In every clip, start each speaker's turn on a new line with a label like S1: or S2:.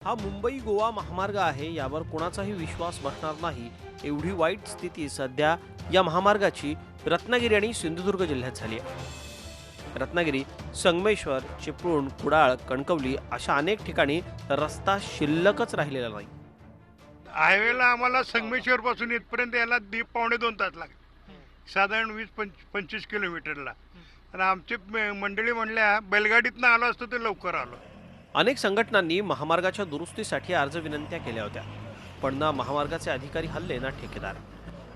S1: हा मुंबई गोवा महामार्ग आहे, यावर कोणाचाही विश्वास बसणार नाही एवढी वाईट स्थिती सध्या या महामार्गाची रत्नागिरी आणि सिंधुदुर्ग जिल्ह्यात झाली आहे। रत्नागिरी, संगमेश्वर, चिपळूण, कुडाळ, कणकवली अशा अनेक ठिकाणी रस्ता शिल्लकच राहिलेला नाही।
S2: हायवेला आम्हाला संगमेश्वर पासून इथपर्यंत यायला पावणे 2 तास लागले, साधारण 20-25 किलोमीटरला। आणि आमची मंडळी म्हणल्या बैलगाडीतनं आलो असतो तर लवकर आलो।
S1: अनेक संघटनांनी महामार्गाच्या दुरुस्तीसाठी अर्ज विनंत्या केल्या होत्या, पण ना महामार्गाचे अधिकारी हल्ले ना ठेकेदार।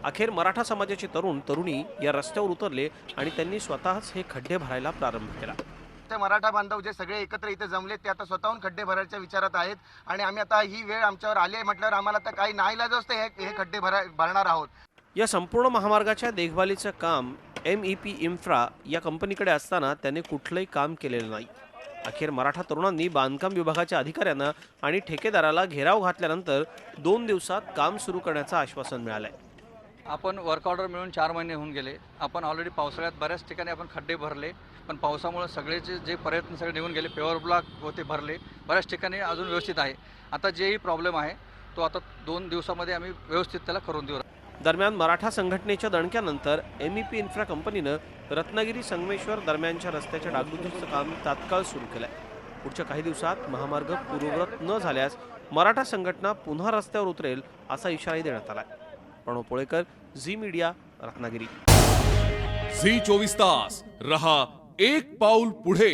S1: अखेर मराठा समाजाचे तरुण तरुणी या रस्त्यावर उतरले आणि त्यांनी स्वतःच हे खड्डे भरायला प्रारंभ केला।
S3: ते मराठा बांधव जे सगळे एकत्र इथे जमले ते आता स्वतःहून खड्डे भरायच्या विचारात आहेत आणि आम्ही आता ही वेळ आमच्यावर आली आहे म्हटल्यावर आम्हाला आता काही नाईलाज असते हे खड्डे भरणार आहोत।
S1: या संपूर्ण महामार्गाच्या देखभालीचं काम MEP इन्फ्रा या कंपनीकडे असताना त्याने कुठलंही काम केलेलं नाही। अखेर मराठा तरुणांनी बांधकाम विभागाच्या अधिकाऱ्यांना आणि ठेकेदाराला घेराव घातल्यानंतर 2 दिवसात काम सुरू करण्याचं आश्वासन मिळालंय।
S4: आपण वर्क ऑर्डर मिळून 4 महिने होऊन गेले। आपण ऑलरेडी पावसाळ्यात बऱ्याच ठिकाणी आपण खड्डे भरले, पण पावसामुळे सगळेचे जे प्रयत्न सगळे निघून गेले। पेवर ब्लॉक होते भरले, बऱ्याच ठिकाणी अजून व्यवस्थित आहे। आता जेही प्रॉब्लेम आहे तो आता 2 दिवसामध्ये आम्ही व्यवस्थित त्याला करून देऊ।
S1: दरम्यान मराठा संघटनेच्या दणक्यानंतर MEP इन्फ्रा कंपनीनं रत्नागिरी संगमेश्वर दरम्यानच्या रस्त्याच्या डागडुजीचं काम तात्काळ सुरू केलंय। पुढच्या काही दिवसात महामार्ग पूर्ववत न झाल्यास मराठा संघटना पुन्हा रस्त्यावर उतरेल असा इशाराही देण्यात आलाय। Pranav Polekar, Zee media, Ratnagiri.
S5: Zee 24 तास रहा एक पाऊल पुढे।